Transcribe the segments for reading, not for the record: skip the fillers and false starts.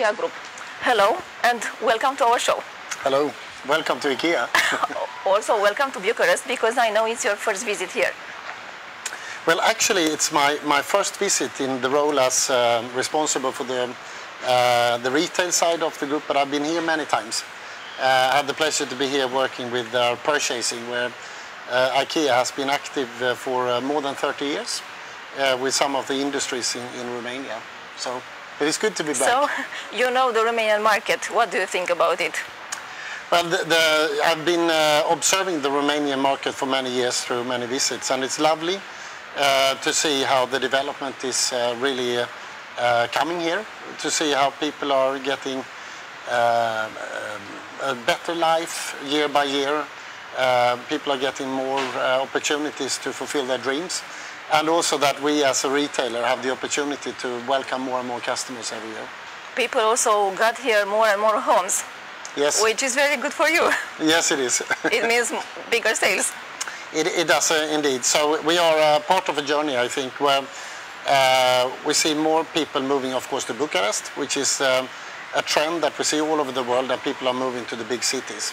IKEA Group. Hello and welcome to our show. Hello, welcome to IKEA. Also welcome to Bucharest, because I know it's your first visit here. Well, actually it's my first visit in the role as responsible for the retail side of the group, but I've been here many times. I had the pleasure to be here working with purchasing, where IKEA has been active for more than 30 years with some of the industries in Romania. So it is good to be back. So you know the Romanian market. What do you think about it? Well, I've been observing the Romanian market for many years through many visits, and it's lovely to see how the development is really coming here, to see how people are getting a better life year by year. People are getting more opportunities to fulfill their dreams, and also that we as a retailer have the opportunity to welcome more and more customers every year. People also got here more and more homes. Yes. Which is very good for you. Yes, it is. It means bigger sales. It does indeed. So we are part of a journey, I think, where we see more people moving, of course, to Bucharest, which is a trend that we see all over the world, that people are moving to the big cities.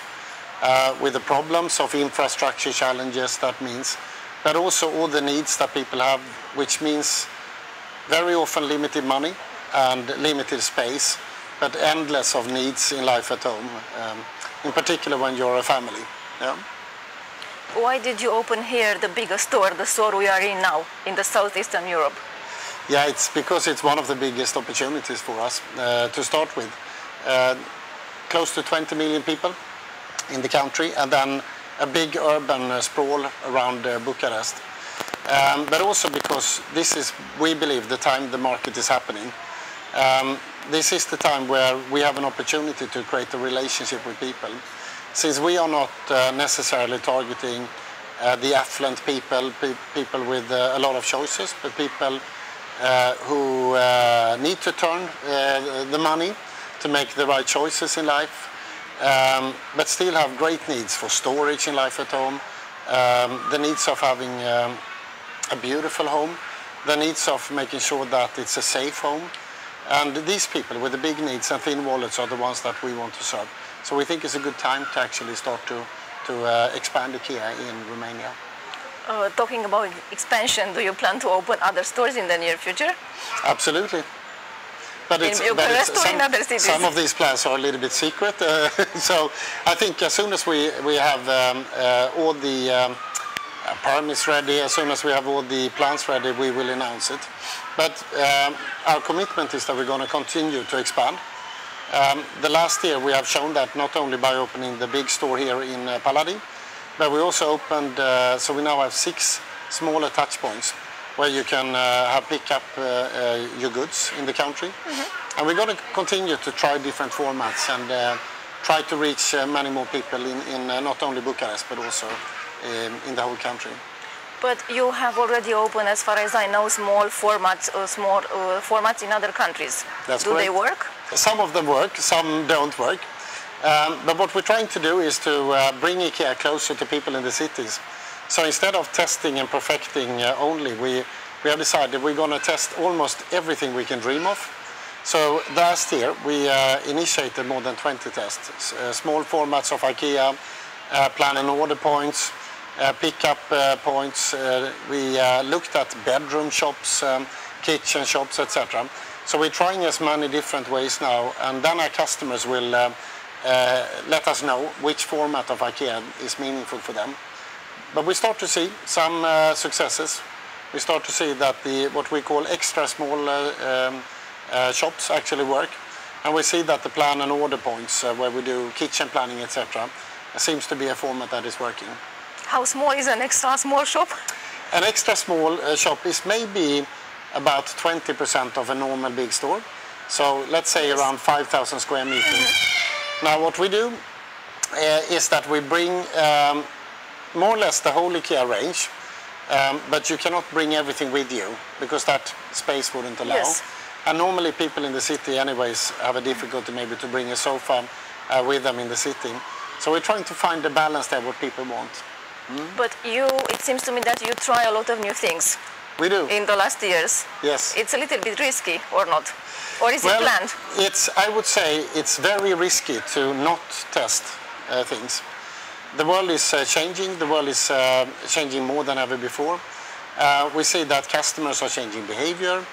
With the problems of infrastructure challenges that means, but also all the needs that people have, which means very often limited money and limited space, but endless of needs in life at home, in particular when you're a family. Yeah? Why did you open here the biggest store, the store we are in now, in the southeastern Europe? Yeah, it's because it's one of the biggest opportunities for us to start with. Close to 20 million people in the country, and then a big urban sprawl around Bucharest. But also because this is, we believe, the time the market is happening. This is the time where we have an opportunity to create a relationship with people. Since we are not necessarily targeting the affluent people, people with a lot of choices, but people who need to turn the money to make the right choices in life, but still have great needs for storage in life at home, the needs of having a beautiful home, the needs of making sure that it's a safe home. And these people with the big needs and thin wallets are the ones that we want to serve. So we think it's a good time to actually start to expand IKEA in Romania. Talking about expansion, do you plan to open other stores in the near future? Absolutely. But in Bucharest or in other cities? Some of these plans are a little bit secret. So I think as soon as we have all the permits ready, as soon as we have all the plans ready, we will announce it. But our commitment is that we're going to continue to expand. The last year we have shown that not only by opening the big store here in Paladin, but we also opened, so we now have 6 smaller touch points where you can pick up your goods in the country. Mm-hmm. And we're going to continue to try different formats and try to reach many more people in not only Bucharest, but also in the whole country. But you have already opened, as far as I know, small formats in other countries. That's Do correct. they work? Some of them work, some don't work. But what we're trying to do is to bring IKEA closer to people in the cities. So instead of testing and perfecting only, we have decided we're going to test almost everything we can dream of. So last year we initiated more than 20 tests, small formats of IKEA, plan and order points, pick-up points. We looked at bedroom shops, kitchen shops, etc. So we're trying as many different ways now, and then our customers will let us know which format of IKEA is meaningful for them. But we start to see some successes. We start to see that what we call extra small shops actually work, and we see that the plan and order points where we do kitchen planning, etc., seems to be a format that is working. How small is an extra small shop? An extra small shop is maybe about 20% of a normal big store. So let's say around 5,000 square meters. Mm-hmm. Now what we do is that we bring more or less the whole IKEA range, but you cannot bring everything with you because that space wouldn't allow. Yes. And normally people in the city anyways have a difficulty maybe to bring a sofa with them in the city. So we're trying to find the balance there, what people want. But it seems to me that you try a lot of new things. We do. in the last years. Yes. It's a little bit risky, or not? Or is it planned? I would say it's very risky to not test things. The world is changing. The world is changing more than ever before. We see that customers are changing behavior.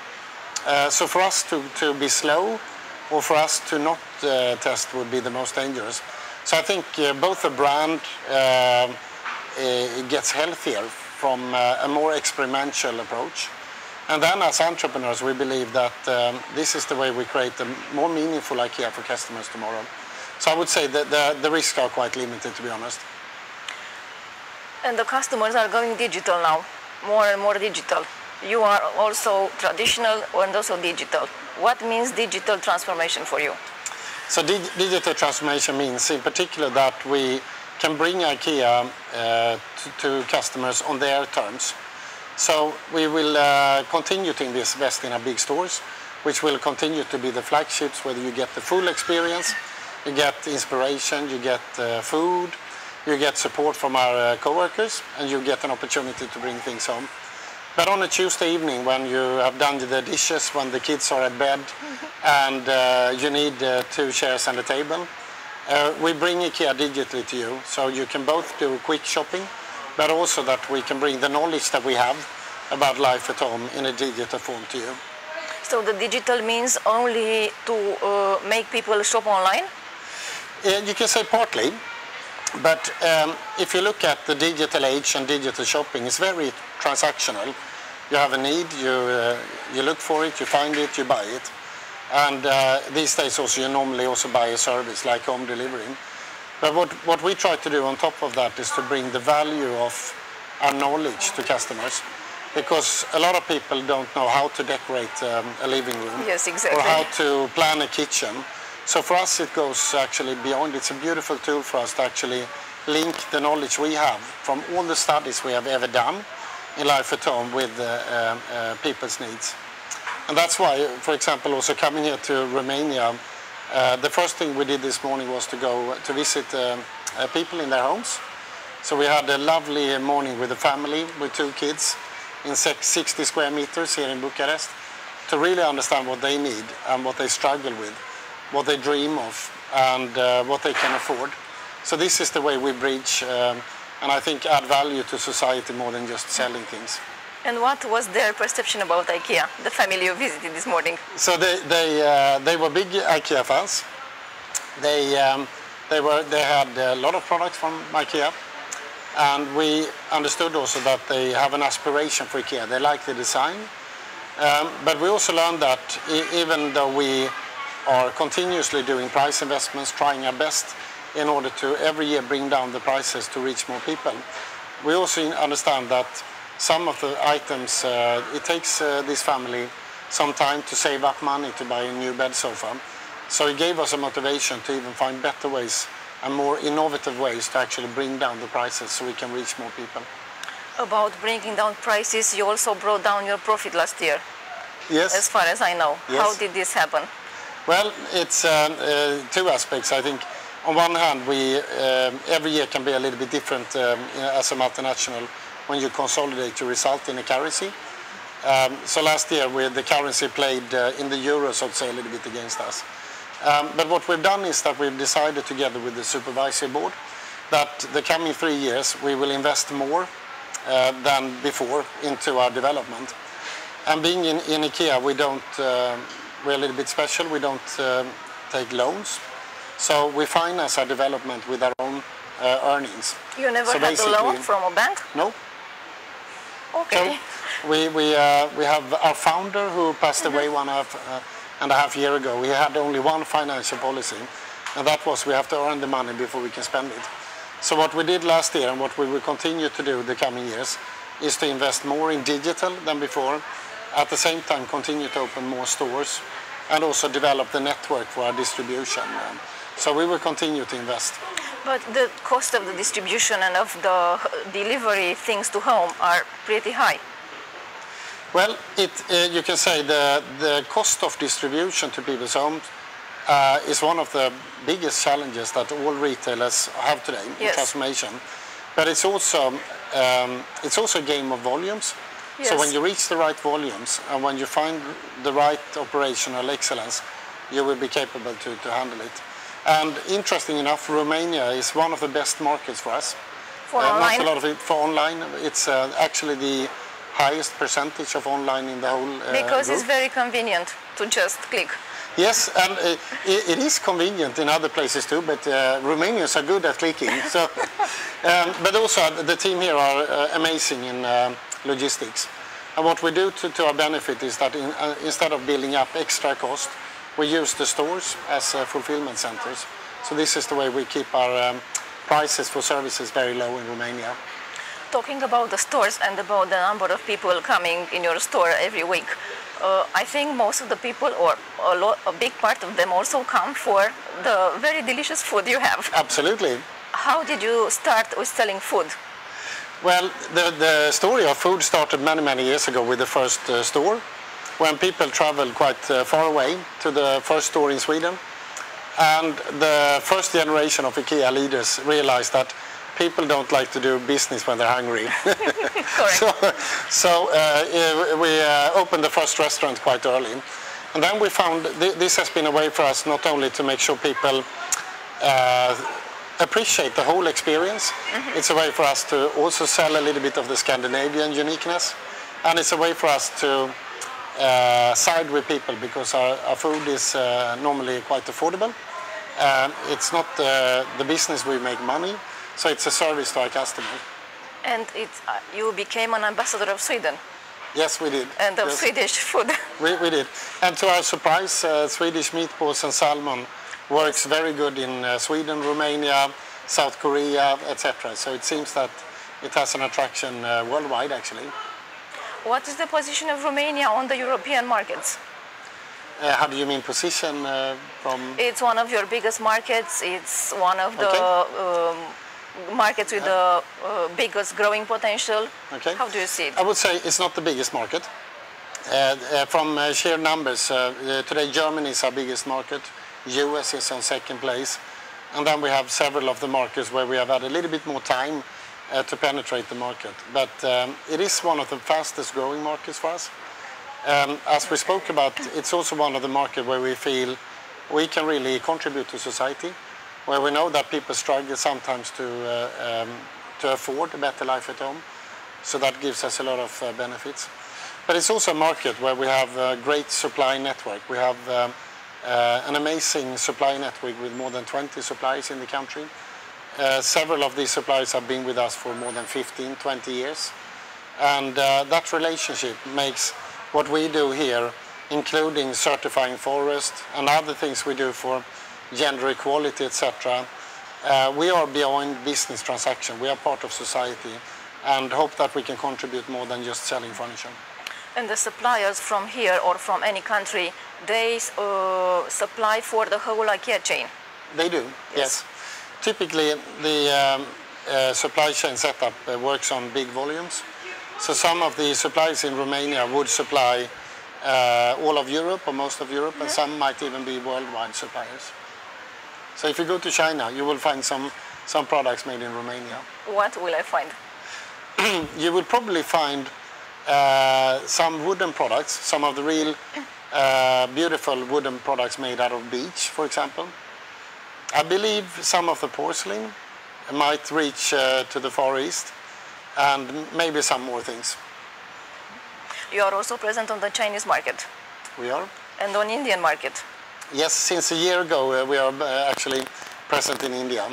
So for us to be slow or for us to not test would be the most dangerous. So I think both the brand gets healthier from a more experimental approach. And then as entrepreneurs, we believe that this is the way we create a more meaningful IKEA for customers tomorrow. So I would say that the risks are quite limited, to be honest. And the customers are going digital now, more and more digital. You are also traditional and also digital. What means digital transformation for you? So digital transformation means in particular that we can bring IKEA to customers on their terms. So we will continue to invest in our big stores, which will continue to be the flagships, whether you get the full experience, you get inspiration, you get food, you get support from our co-workers, and you get an opportunity to bring things home. But on a Tuesday evening, when you have done the dishes, when the kids are at bed, and you need 2 chairs and a table, we bring IKEA digitally to you, so you can both do quick shopping, but also that we can bring the knowledge that we have about life at home in a digital form to you. So the digital means only to make people shop online? You can say partly, but if you look at the digital age and digital shopping, it's very transactional. You have a need, you look for it, you find it, you buy it. And these days also you normally also buy a service like home delivery. But what we try to do on top of that is to bring the value of our knowledge to customers, because a lot of people don't know how to decorate a living room. Yes, exactly. Or how to plan a kitchen. So for us it goes actually beyond. It's a beautiful tool for us to actually link the knowledge we have from all the studies we have ever done in life at home with people's needs. And that's why, for example, also coming here to Romania, the first thing we did this morning was to go to visit people in their homes. So we had a lovely morning with a family with 2 kids in 60 square meters here in Bucharest to really understand what they need and what they struggle with, what they dream of, and what they can afford. So this is the way we bridge and I think add value to society more than just selling things. And what was their perception about IKEA, the family you visited this morning? So they were big IKEA fans. They had a lot of products from IKEA, and we understood also that they have an aspiration for IKEA. They like the design, but we also learned that even though we are continuously doing price investments, trying our best in order to every year bring down the prices to reach more people, we also understand that some of the items, it takes this family some time to save up money to buy a new bed sofa. So it gave us a motivation to even find better ways and more innovative ways to actually bring down the prices so we can reach more people. About bringing down prices, you also brought down your profit last year. Yes. As far as I know. Yes. How did this happen? Well, it's 2 aspects, I think. On one hand, we every year can be a little bit different as a multinational when you consolidate your result in a currency. So last year the currency played in the euro, so to say, a little bit against us. But what we've done is that we've decided together with the supervisory board that the coming 3 years we will invest more than before into our development. And being in IKEA, we're a little bit special. We don't take loans. So we finance our development with our own earnings. You never had a loan from a bank? No. Okay. So we have our founder who passed away 1.5 years ago. We had only one financial policy, and that was we have to earn the money before we can spend it. So what we did last year and what we will continue to do the coming years is to invest more in digital than before, at the same time continue to open more stores and also develop the network for our distribution. So we will continue to invest. But the cost of the distribution and of the delivery things to home are pretty high. Well, you can say the cost of distribution to people's homes is one of the biggest challenges that all retailers have today in transformation. But it's also a game of volumes. Yes. So when you reach the right volumes and when you find the right operational excellence, you will be capable to handle it. And interesting enough, Romania is one of the best markets for us. For online? Not a lot of it for online. It's actually the highest percentage of online in the whole Because group. it's very convenient to just click. Yes, and it is convenient in other places too, but Romanians are good at clicking. So, but also the team here are amazing in logistics. And what we do to our benefit is that instead of building up extra cost, we use the stores as fulfillment centers. So this is the way we keep our prices for services very low in Romania. Talking about the stores and about the number of people coming in your store every week, I think most of the people, or a big part of them, also come for the very delicious food you have. Absolutely. How did you start with selling food? Well, the story of food started many years ago with the first store, when people traveled quite far away to the first store in Sweden. And the first generation of IKEA leaders realized that people don't like to do business when they're hungry. Correct. So we opened the first restaurant quite early. And then we found this has been a way for us not only to make sure people appreciate the whole experience, it's a way for us to also sell a little bit of the Scandinavian uniqueness. And it's a way for us to side with people because our food is normally quite affordable. It's not the business we make money, so it's a service to our customers. And you became an ambassador of Sweden. Yes, we did. And of yes. Swedish food. We did. And to our surprise, Swedish meatballs and salmon works very good in Sweden, Romania, South Korea, etc. So it seems that it has an attraction worldwide, actually. What is the position of Romania on the European markets? How do you mean position from? It's one of your biggest markets. It's one of the markets with the biggest growing potential. Okay. How do you see it? I would say it's not the biggest market. From sheer numbers, today Germany is our biggest market. US is on second place. And then we have several of the markets where we have had a little bit more time to penetrate the market. But it is one of the fastest growing markets for us. As we spoke about, it's also one of the markets where we feel we can really contribute to society, where we know that people struggle sometimes to afford a better life at home. So that gives us a lot of benefits. But it's also a market where we have a great supply network. We have an amazing supply network with more than 20 suppliers in the country. Several of these suppliers have been with us for more than 15, 20 years. And that relationship makes what we do here, including certifying forest and other things we do for gender equality, etc. We are beyond business transaction. We are part of society and hope that we can contribute more than just selling furniture. And the suppliers from here or from any country, they supply for the whole IKEA chain? They do, yes. Typically, the supply chain setup works on big volumes. So some of the suppliers in Romania would supply all of Europe or most of Europe, and some might even be worldwide suppliers. So if you go to China, you will find some products made in Romania. What will I find? You will probably find some wooden products, some of the real beautiful wooden products made out of beech, for example. I believe some of the porcelain might reach to the Far East, and maybe some more things. You are also present on the Chinese market? We are. And on Indian market? Yes, since a year ago we are actually present in India.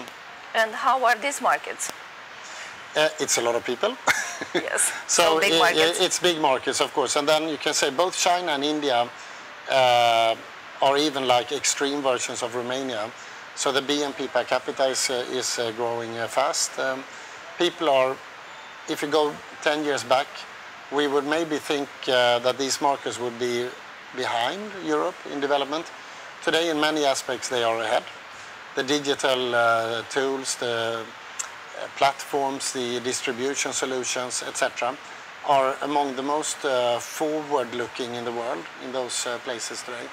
And how are these markets? It's a lot of people. Yes, so big markets. It's big markets, of course. And then you can say both China and India are even like extreme versions of Romania. So the BNP per capita is growing fast. People are, if you go 10 years back, we would maybe think that these markets would be behind Europe in development. Today, in many aspects, they are ahead. The digital tools, the platforms, the distribution solutions, etc., are among the most forward-looking in the world in those places today.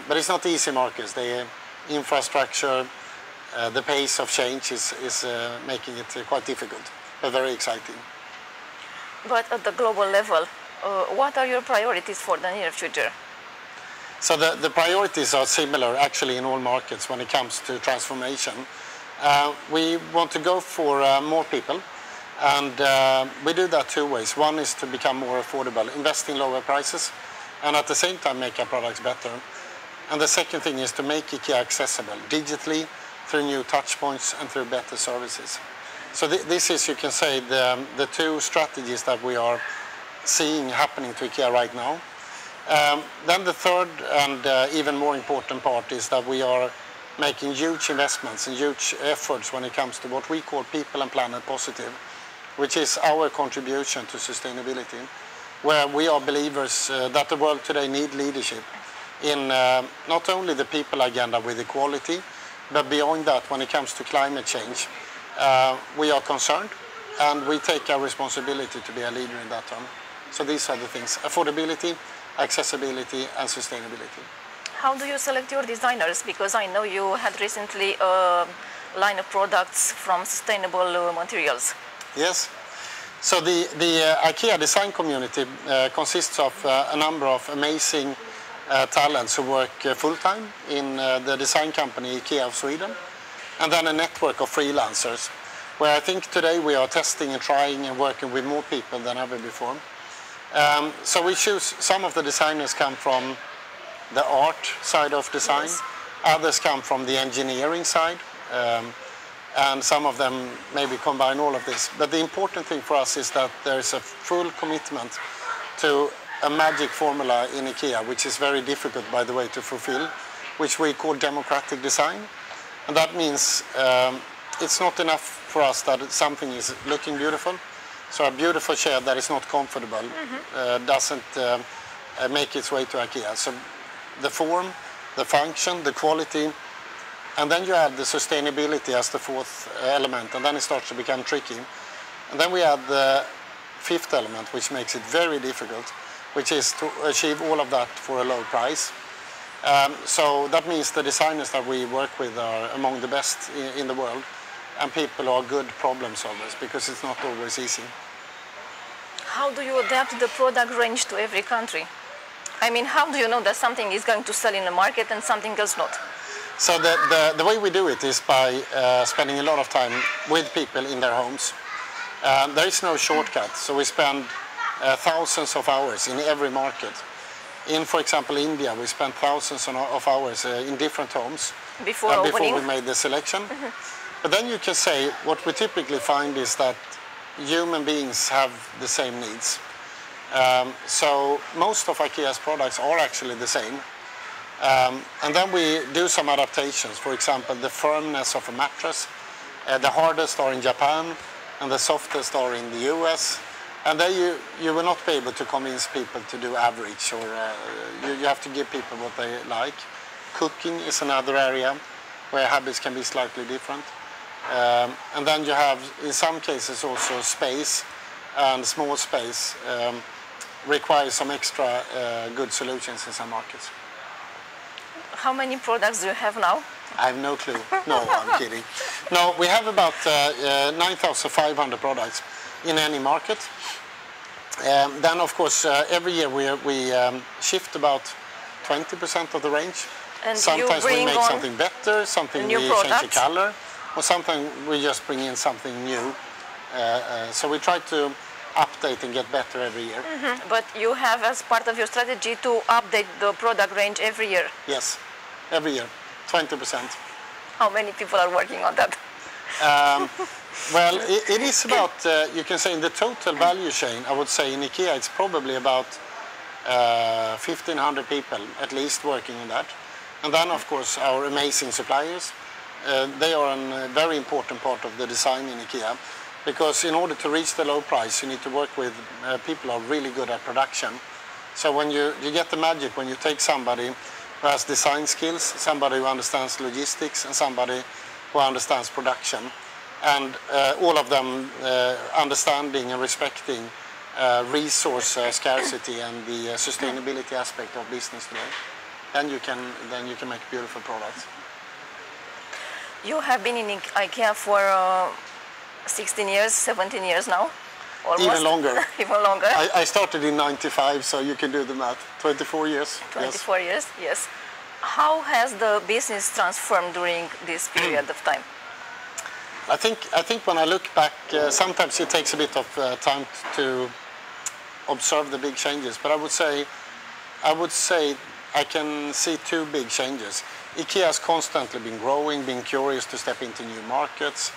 But it's not easy markets. The infrastructure, the pace of change is making it quite difficult, but very exciting. But at the global level, what are your priorities for the near future? So the priorities are similar actually in all markets when it comes to transformation. We want to go for more people, and we do that two ways. One is to become more affordable, invest in lower prices, and at the same time make our products better. And the second thing is to make IKEA accessible digitally through new touch points and through better services. So this is, you can say, the two strategies that we are seeing happening to IKEA right now. Then the third and even more important part is that we are making huge investments and huge efforts when it comes to what we call people and planet positive, which is our contribution to sustainability, where we are believers that the world today needs leadership in not only the people agenda with equality, but beyond that, when it comes to climate change, we are concerned and we take our responsibility to be a leader in that term. So these are the things: affordability, accessibility, and sustainability. How do you select your designers? Because I know you had recently a line of products from sustainable materials. Yes. So the IKEA design community consists of a number of amazing talents who work full-time in the design company IKEA of Sweden, and then a network of freelancers, where I think today we are testing and trying and working with more people than ever before. So we choose, some of the designers come from the art side of design, yes. Others come from the engineering side, and some of them maybe combine all of this. But the important thing for us is that there is a full commitment to a magic formula in IKEA, which is very difficult, by the way, to fulfill, which we call democratic design. And that means it's not enough for us that something is looking beautiful. So a beautiful chair that is not comfortable doesn't make its way to IKEA. So the form, the function, the quality, and then you add the sustainability as the fourth element, and then it starts to become tricky. And then we add the fifth element, which makes it very difficult, which is to achieve all of that for a low price. So that means the designers that we work with are among the best in the world, and people are good problem solvers, because it's not always easy. How do you adapt the product range to every country? I mean, how do you know that something is going to sell in the market and something else not? So the way we do it is by spending a lot of time with people in their homes. There is no shortcut, so we spend thousands of hours in every market. In, for example, India, we spent thousands of hours in different homes before we made the selection. But then you can say what we typically find is that human beings have the same needs. So most of IKEA's products are actually the same. And then we do some adaptations. For example, the firmness of a mattress. The hardest are in Japan, and the softest are in the US. And then you will not be able to convince people to do average, or you have to give people what they like. Cooking is another area where habits can be slightly different. And then you have, in some cases, also space, and small space requires some extra good solutions in some markets. How many products do you have now? I have no clue. No, I'm kidding. No, we have about 9,500 products in any market. Then, of course, every year we shift about 20% of the range. And sometimes we make something better, something we change the color, or sometimes we just bring in something new. So we try to update and get better every year. But you have, as part of your strategy, to update the product range every year? Yes, every year, 20%. How many people are working on that? Well, it is about, you can say in the total value chain, I would say in IKEA it's probably about 1,500 people at least working on that. And then, of course, our amazing suppliers. They are a very important part of the design in IKEA, because in order to reach the low price, you need to work with people who are really good at production. So when you get the magic when you take somebody who has design skills, somebody who understands logistics, and somebody who understands production, and all of them understanding and respecting resource scarcity and the sustainability aspect of business today, then you can make beautiful products. You have been in IKEA for 16 years, 17 years now. almost? Even longer. Even longer? I started in 95, so you can do the math. 24 years. 24 years, yes. How has the business transformed during this period of time? I think when I look back, sometimes it takes a bit of time to observe the big changes. But I would say I can see two big changes. IKEA has constantly been growing, being curious to step into new markets.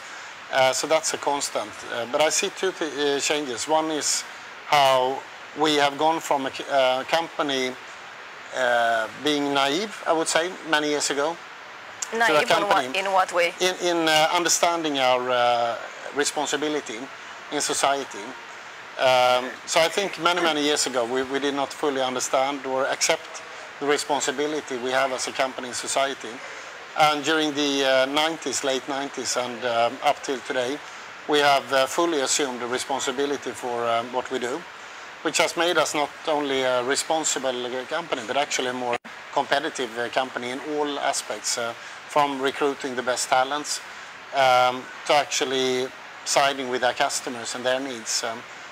So that's a constant. But I see two changes. One is how we have gone from a company being naive, I would say, many years ago. Naive in what way? In understanding our responsibility in society. So I think many years ago we did not fully understand or accept the responsibility we have as a company in society. And during the 90s, late 90s and up till today, we have fully assumed the responsibility for what we do, which has made us not only a responsible company, but actually a more competitive company in all aspects, from recruiting the best talents to actually siding with our customers and their needs.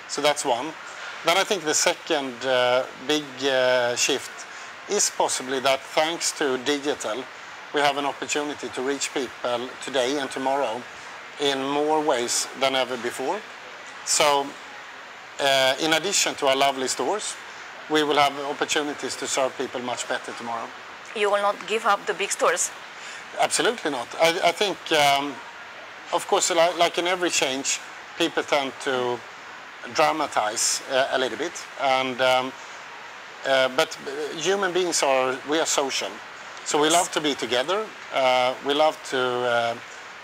So that's one. Then I think the second big shift is possibly that thanks to digital, we have an opportunity to reach people today and tomorrow in more ways than ever before. So in addition to our lovely stores, we will have opportunities to serve people much better tomorrow. You will not give up the big stores? Absolutely not. I think, of course, like in every change, people tend to dramatize a little bit. And but human beings are social. So we love to be together. We love to,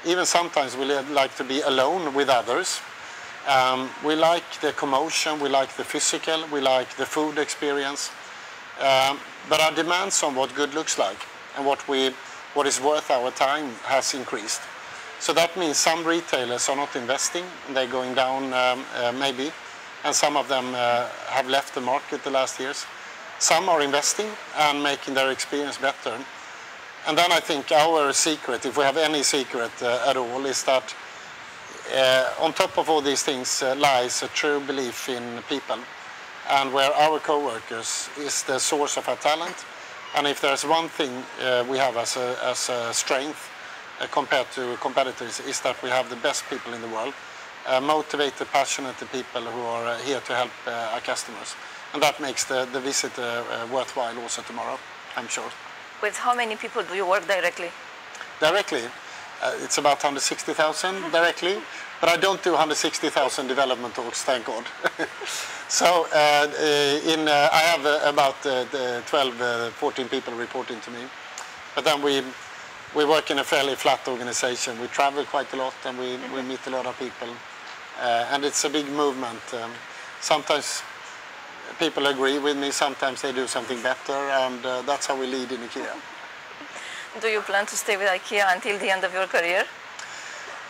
even sometimes we like to be alone with others. We like the commotion, we like the physical, we like the food experience. But our demands on what good looks like and what is worth our time has increased. So that means some retailers are not investing, they're going down maybe, and some of them have left the market the last years. Some are investing and making their experience better. And then I think our secret, if we have any secret at all, is that on top of all these things lies a true belief in people, and where our co-workers is the source of our talent. And if there's one thing we have as a strength compared to competitors, is that we have the best people in the world, motivated, passionate people who are here to help our customers. And that makes the visit worthwhile also tomorrow, I'm sure. With how many people do you work directly? Directly? It's about 160,000 directly, but I don't do 160,000 development talks, thank God. So I have about 12, 14 people reporting to me. But then we work in a fairly flat organization. We travel quite a lot and we meet a lot of people. And it's a big movement. Sometimes people agree with me, sometimes they do something better, and that's how we lead in IKEA. Do you plan to stay with IKEA until the end of your career?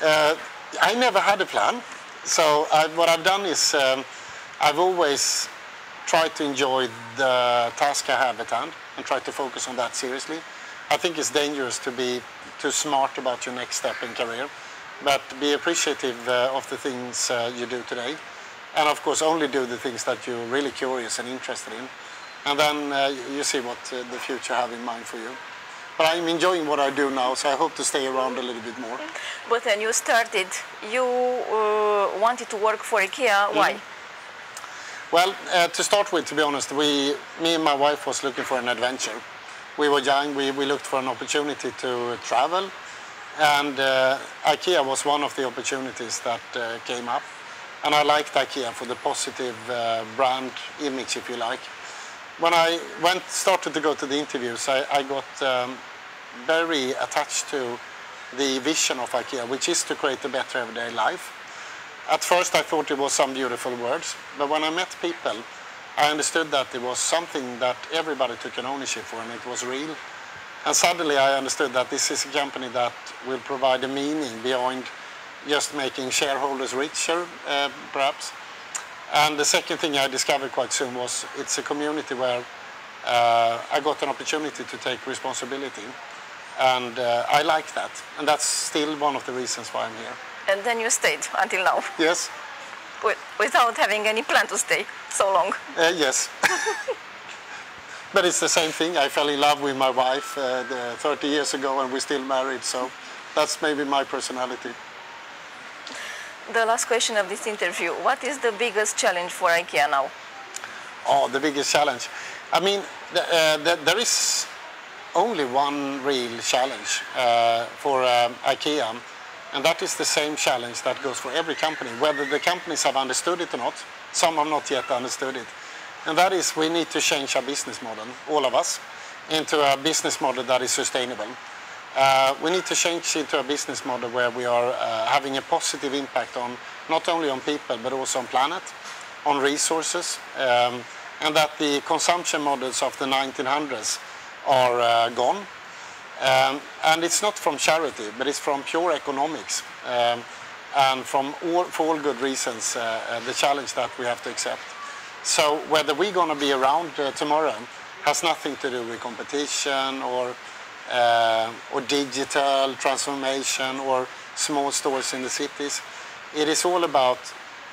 I never had a plan. So what I've done is I've always tried to enjoy the task I have at hand and try to focus on that seriously. I think it's dangerous to be too smart about your next step in career, but be appreciative of the things you do today. And of course, only do the things that you're really curious and interested in. And then you see what the future have in mind for you. But I'm enjoying what I do now, so I hope to stay around a little bit more. But when you started, you wanted to work for IKEA. Why? Well, to start with, to be honest, me and my wife was looking for an adventure. We were young, we looked for an opportunity to travel. And IKEA was one of the opportunities that came up. And I liked IKEA for the positive brand image, if you like. When I started to go to the interviews, I got very attached to the vision of IKEA, which is to create a better everyday life. At first I thought it was some beautiful words, but when I met people, I understood that it was something that everybody took an ownership for, and it was real. And suddenly I understood that this is a company that will provide a meaning beyond just making shareholders richer, perhaps. And the second thing I discovered quite soon was it's a community where I got an opportunity to take responsibility. And I like that. And that's still one of the reasons why I'm here. And then you stayed until now. Yes. without having any plan to stay so long. Yes. But it's the same thing. I fell in love with my wife 30 years ago and we're still married, so that's maybe my personality. The last question of this interview, what is the biggest challenge for IKEA now? Oh, the biggest challenge. I mean, there is only one real challenge for IKEA, and that is the same challenge that goes for every company, whether the companies have understood it or not. Some have not yet understood it. And that is we need to change our business model, all of us, into a business model that is sustainable. We need to change into a business model where we are having a positive impact on not only on people but also on planet, on resources, and that the consumption models of the 1900s are gone. And it's not from charity, but it's from pure economics, and for all good reasons, the challenge that we have to accept. So whether we're going to be around tomorrow has nothing to do with competition or digital transformation or small stores in the cities. It is all about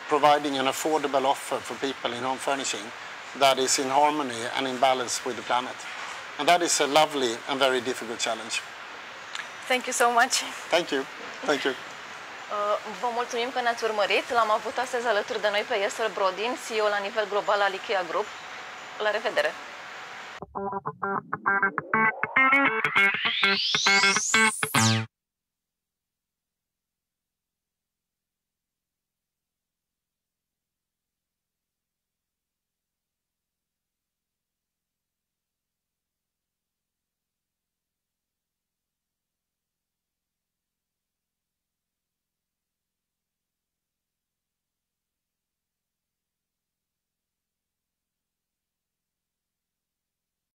providing an affordable offer for people in home furnishing that is in harmony and in balance with the planet. And that is a lovely and very difficult challenge. Thank you so much. Thank you. Thank you. Vă mulțumim că ne-ați urmărit. L-am avut astăzi alături de noi pe Jesper Brodin, CEO la nivel global al IKEA Group. La revedere!